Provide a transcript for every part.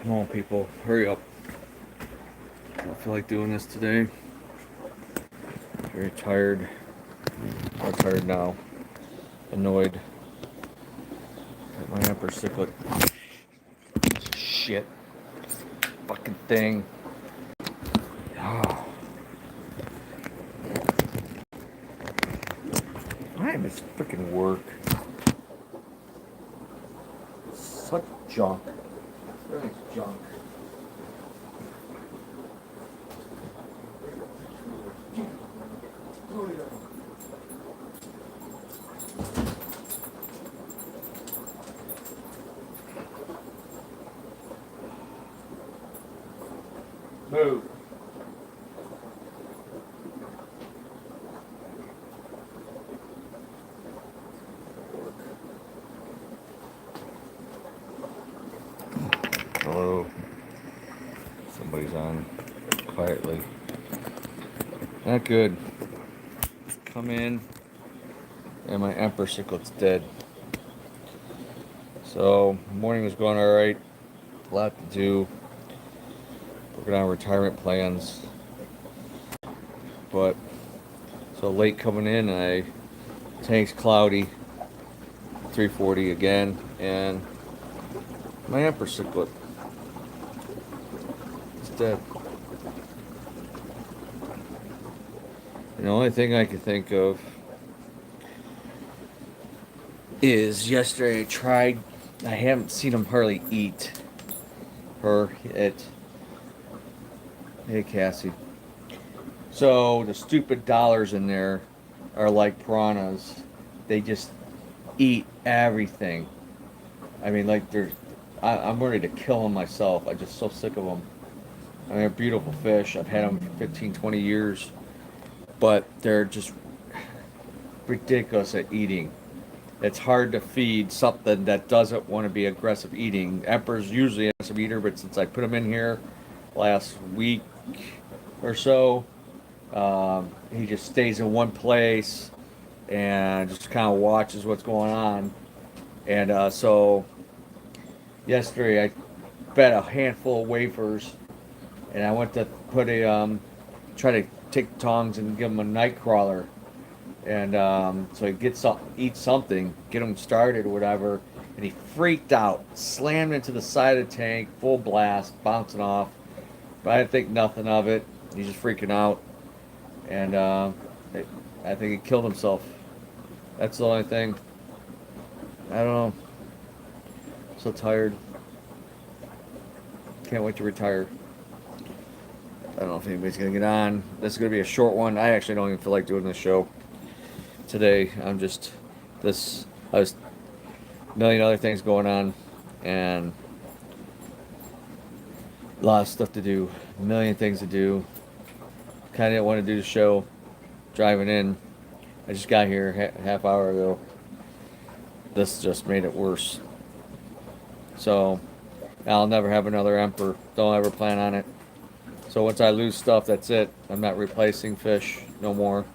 Come on, people, hurry up. I don't feel like doing this today. Very tired. I'm tired now. Annoyed at my upper cyclic. Shit. Fucking thing. Oh, I miss freaking work. Such junk. Everything's junk. Move. Hello. Somebody's on quietly. Not good. Come in, and my Emperor Cyclic's dead. So, morning was going alright. A lot to do. Working on retirement plans. But, so late coming in, and tank's cloudy. 340 again, and my Emperor Cyclic is dead. And the only thing I can think of is yesterday I haven't seen him hardly eat. Hey Cassie. So the stupid dollars in there are like piranhas. They just eat everything. I mean, like I'm ready to kill them myself. I'm just so sick of them. I mean, they're beautiful fish. I've had them for 15, 20 years. But they're just ridiculous at eating. It's hard to feed something that doesn't want to be aggressive eating. Emperor's usually an aggressive eater, but since I put him in here last week or so, he just stays in one place and just kind of watches what's going on. And so yesterday I fed a handful of wafers, and I went to try to take tongs and give him a night crawler, and so he eat something, get him started or whatever, and he freaked out, slammed into the side of the tank, full blast, bouncing off. But I didn't think nothing of it. He's just freaking out, and I think he killed himself. That's the only thing. I don't know. So tired. Can't wait to retire. I don't know if anybody's gonna get on. This is gonna be a short one. I actually don't even feel like doing this show today. This. I was a million other things going on, and a lot of stuff to do, a million things to do. Kind of didn't want to do the show driving in. I just got here half hour ago. This just made it worse. So I'll never have another Emperor. Don't ever plan on it. So once I lose stuff, that's it. I'm not replacing fish no more.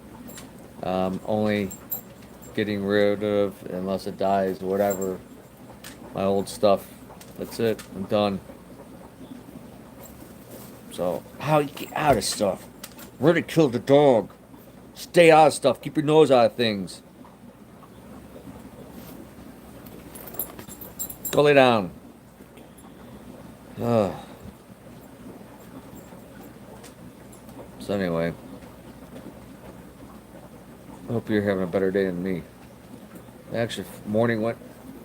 Only getting rid of, unless it dies, whatever, my old stuff. That's it. I'm done. So how you get out of stuff? We're to kill the dog. Stay out of stuff. Keep your nose out of things. Go lay down. Ugh. So anyway, I hope you're having a better day than me. Actually, morning went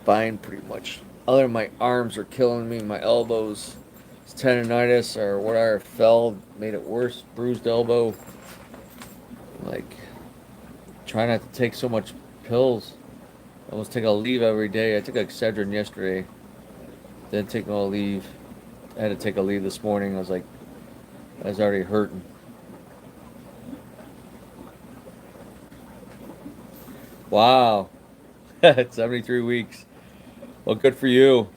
fine pretty much. Other than my arms are killing me, my elbows, it's tendonitis or whatever fell, made it worse. Bruised elbow. Like, try not to take so much pills. I almost take a leave every day. I took Excedrin yesterday. Didn't take no leave. I had to take a leave this morning. I was already hurting. Wow. 73 weeks. Well, good for you.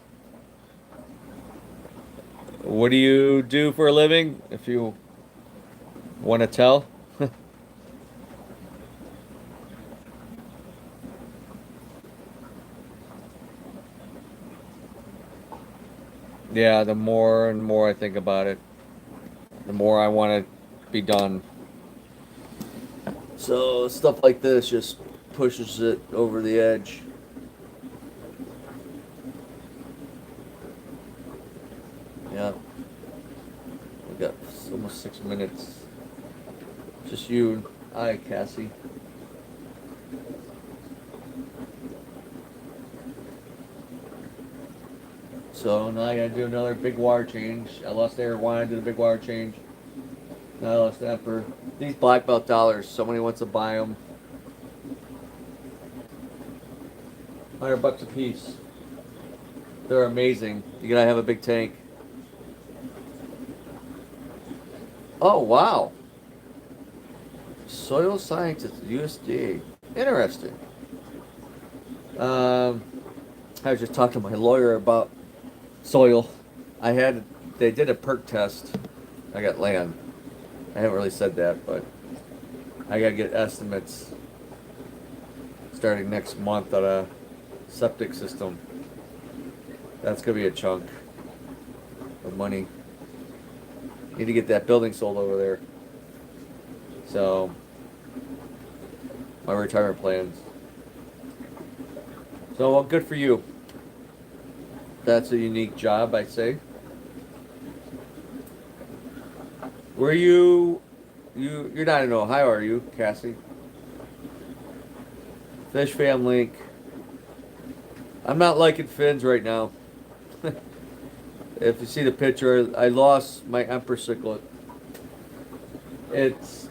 What do you do for a living, if you want to tell? Yeah, the more and more I think about it, the more I want to be done. So stuff like this just pushes it over the edge. Yeah, we got almost 6 minutes. Just you and I, Cassie. So now I gotta do another big wire change. I lost air wine, did a big wire change. Now I lost that for these black belt dollars. Somebody wants to buy them. $100 a piece. They're amazing. You gotta have a big tank. Oh wow. Soil scientist, USDA. Interesting. Um, I was just talking to my lawyer about soil. I had they did a perk test. I got land. I haven't really said that, but I gotta get estimates starting next month on a septic system. That's gonna be a chunk of money. Need to get that building sold over there. So my retirement plans. So well, good for you. That's a unique job, I say. Were you're not in Ohio, are you, Cassie? Fish Fam Link. I'm not liking fins right now. If you see the picture, I lost my emperor cichlid. It's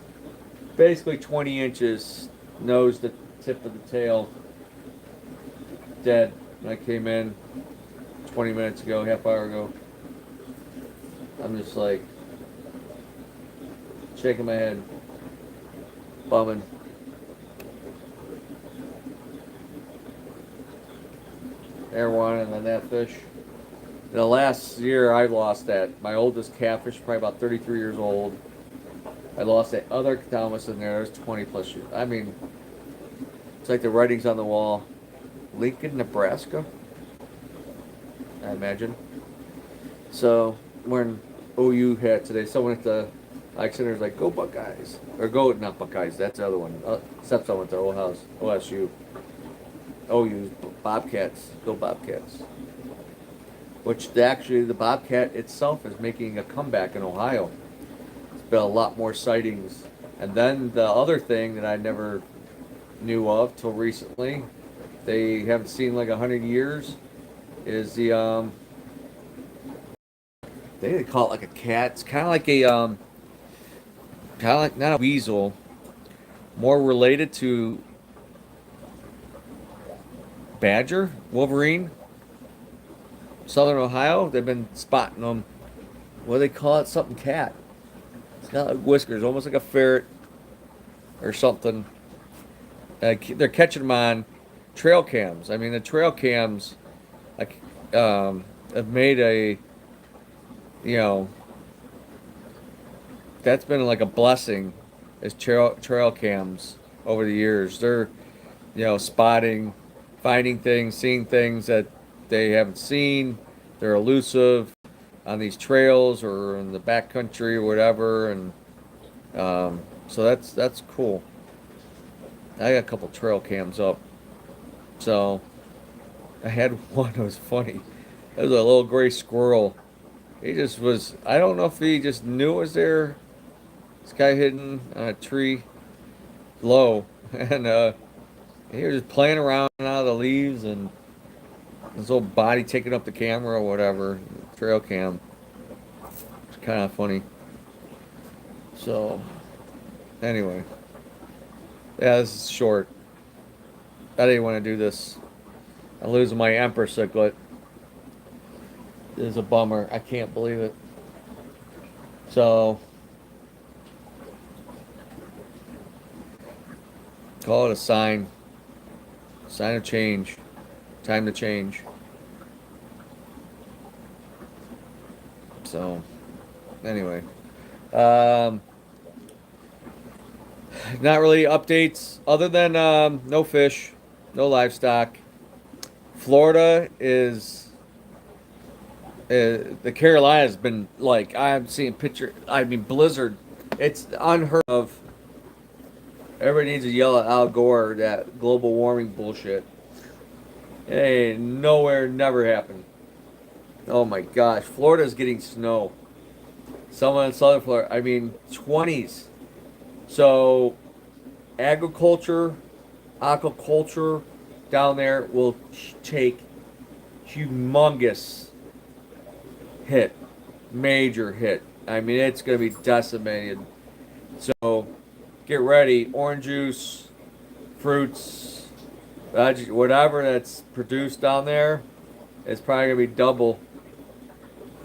basically 20 inches, nose the tip of the tail, dead. When I came in 20 minutes ago, half hour ago. I'm just like shaking my head, bumming. Air one and then that fish. The last year I lost that. My oldest catfish, probably about 33 years old. I lost that other Thomas in there. It was 20 plus years. I mean, it's like the writing's on the wall. Lincoln, Nebraska, I imagine. So, wearing OU hat today. Someone at the Ike Center is like, go Buckeyes. Or go, not Buckeyes, that's the other one. Except someone at the old house, OSU. OU's Bobcats. Go Bobcats. Which actually, the Bobcat itself is making a comeback in Ohio. It's been a lot more sightings. And then the other thing that I never knew of till recently, they haven't seen like 100 years, is the they call it like a cat. It's kind of like a kind of like not a weasel, more related to badger, wolverine. Southern Ohio, they've been spotting them. What do they call it? Something cat. It's got like whiskers, almost like a ferret or something. They're catching them on trail cams. I mean, the trail cams, like, have made a, you know, that's been like a blessing, as trail cams over the years. They're, spotting, finding things, seeing things that they haven't seen. They're elusive on these trails or in the backcountry or whatever, and so that's cool. I got a couple trail cams up. So I had one that was funny. It was a little gray squirrel. He just was, I don't know if he just knew it was there. This guy hidden on a tree low. And he was just playing around out of the leaves and his whole body taking up the camera or whatever. Trail cam. It's kind of funny. So, anyway. Yeah, this is short. I didn't want to do this. I'm losing my emperor cichlid. This is a bummer. I can't believe it. So, call it a sign. Sign of change. Time to change. So, anyway. Not really updates other than no fish, no livestock. Florida is The Carolinas been like I'm seeing picture. I mean blizzard. It's unheard of. Everybody needs to yell at Al Gore that global warming bullshit. Hey, nowhere, never happened. Oh my gosh, Florida's getting snow. Someone in southern Florida, I mean 20s. So agriculture, aquaculture down there will take humongous hit, major hit. I mean it's going to be decimated. So get ready, orange juice, fruits, whatever that's produced down there is probably gonna be double.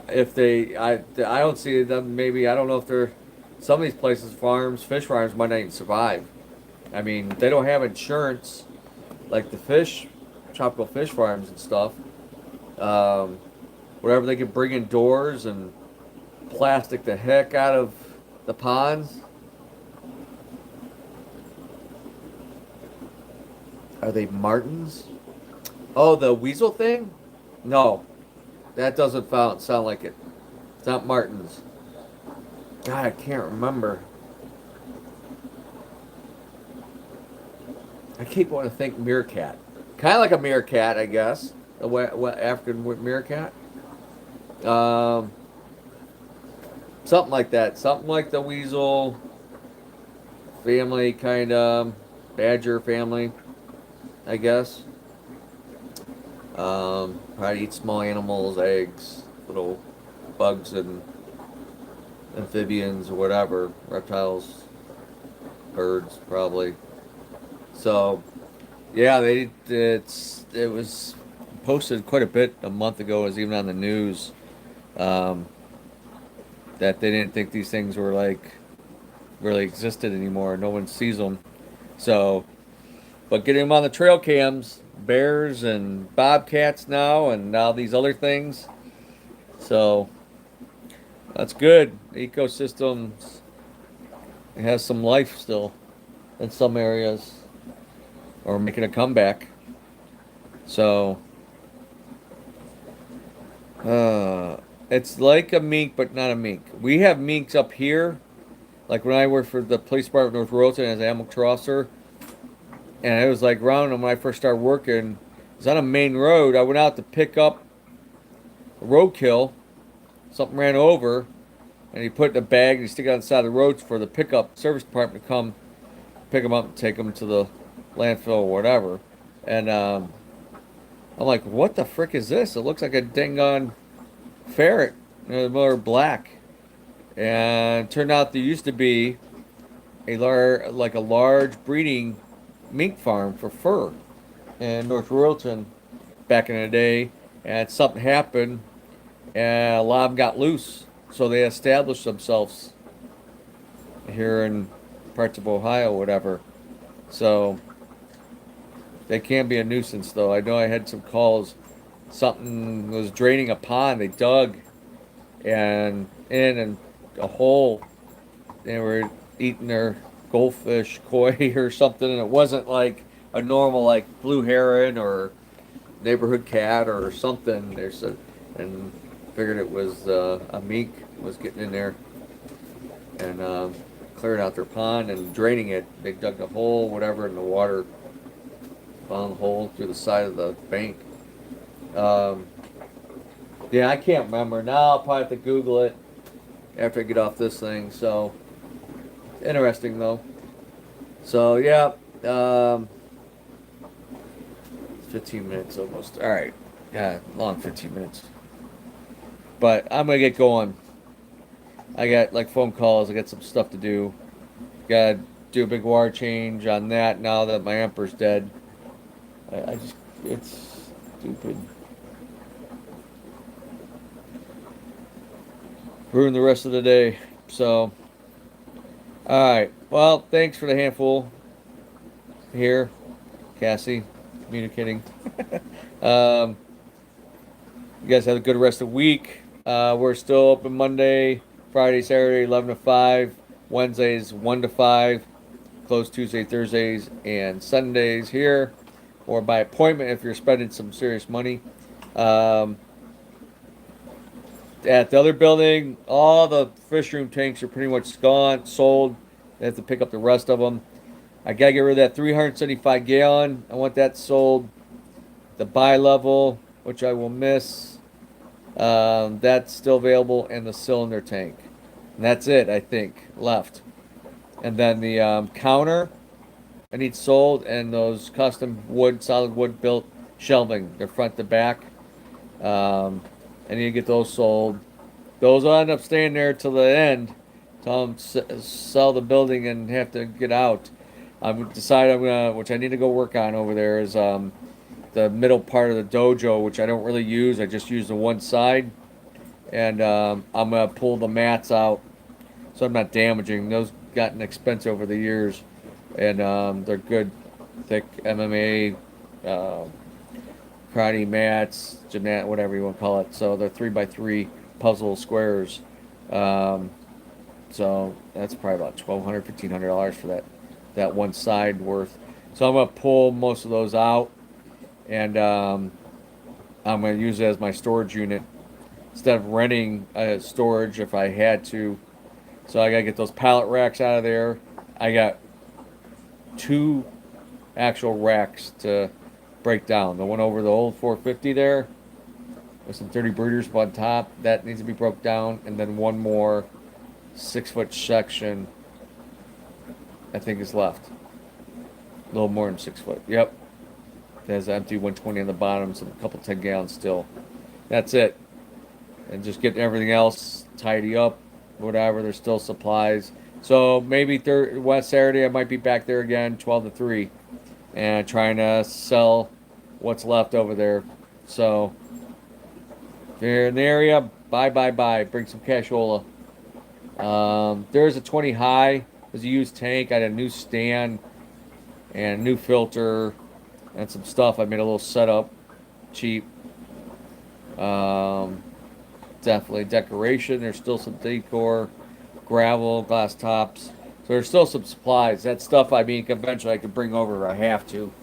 If I don't see them. Maybe I don't know if they're some of these places, farms, fish farms might not even survive. I mean, they don't have insurance like the tropical fish farms and stuff. Um, Whatever they can bring indoors and plastic the heck out of the ponds. Are they martins? Oh, the weasel thing? No, that doesn't sound like it. It's not martins. God, I can't remember. I keep wanting to think meerkat. Kind of like a meerkat, I guess. A African meerkat. Um, Something like that. Something like the weasel family, kind of badger family, I guess. Probably eat small animals, eggs, little bugs and amphibians or whatever, reptiles, birds probably. So yeah, it was posted quite a bit a month ago. It was even on the news um, that they didn't think these things were like really existed anymore. No one sees them. So, but getting them on the trail cams, bears and bobcats now, and now these other things. So that's good. The ecosystems it has some life still in some areas, or making a comeback. So uh, it's like a mink, but not a mink. We have minks up here. Like when I worked for the police department of North Royalton as an animal control officer, and it was like around when I first started working. It was on a main road. I went out to pick up a roadkill. Something ran over, and he put it in a bag and he stick it on the side of the road for the pickup service department to come pick them up and take them to the landfill or whatever. And I'm like, what the frick is this? It looks like a dang on ferret. More black. And it turned out there used to be a large breeding mink farm for fur in North Royalton back in the day. And something happened, and a lot of them got loose. So they established themselves here in parts of Ohio, whatever. So they can be a nuisance, though. I know I had some calls. Something was draining a pond. They dug and a hole. They were eating their goldfish, koi, or something, and it wasn't like a normal like blue heron or neighborhood cat or something. There's a and figured it was a mink was getting in there and clearing out their pond and draining it. They dug a hole, whatever, in the water. Found the hole through the side of the bank. Um, yeah, I can't remember. Now I'll probably have to Google it after I get off this thing. So, interesting though. So, yeah. 15 minutes almost. All right. Yeah, long 15 minutes. But I'm going to get going. I got like phone calls. I got some stuff to do. Got to do a big wire change on that now that my amper's dead. I just, it's stupid. Ruin the rest of the day. So, alright. Well, thanks for the handful here, Cassie, communicating. You guys have a good rest of the week. We're still open Monday, Friday, Saturday, 11 to 5. Wednesdays, 1 to 5. Closed Tuesday, Thursdays, and Sundays here. Or by appointment if you're spending some serious money. at the other building, all the fish room tanks are pretty much gone, sold. They have to pick up the rest of them. I gotta get rid of that 375 gallon. I want that sold. The bi-level, which I will miss, that's still available, and the cylinder tank. And that's it, I think, left. And then the counter I need sold, and those custom wood, solid wood built shelving, they're front to back. Um, I need to get those sold. Those will end up staying there till the end. Till I'm sell the building and have to get out. I've decided I'm gonna, which I need to go work on over there, is the middle part of the dojo, which I don't really use. I just use the one side, and I'm gonna pull the mats out so I'm not damaging. Those gotten expensive over the years, and they're good, thick MMA, uh, karate mats, gymnast, whatever you want to call it. So they're 3x3 puzzle squares. Um, so that's probably about $1,200, $1,500 for that one side worth. So I'm gonna pull most of those out, and I'm gonna use it as my storage unit instead of renting storage if I had to. So I gotta get those pallet racks out of there. I got two actual racks to break down. The one over the old 450 there with some 30 breeders on top, that needs to be broke down, and then one more 6 foot section I think is left. A little more than 6 foot. Yep. It has an empty 120 on the bottom, some couple 10 gallons still. That's it. And just getting everything else tidy up, whatever. There's still supplies. So maybe West Saturday I might be back there again, 12 to 3, and trying to sell what's left over there. So if you're in the area, buy. Bring some cashola. There's a 20 high. There's a used tank. I had a new stand and a new filter and some stuff. I made a little setup, cheap. Um, Definitely decoration. There's still some decor, gravel, glass tops. So there's still some supplies. That stuff, I mean, eventually I could bring over if I have to.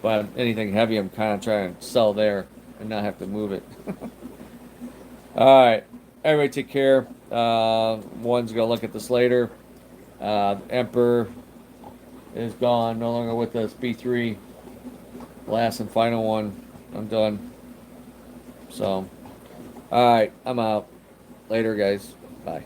But anything heavy, I'm kind of trying to sell there and not have to move it. All right. Everybody take care. One's going to look at this later. Emperor is gone, no longer with us. B3, last and final one. I'm done. So, all right, I'm out. Later, guys. Bye.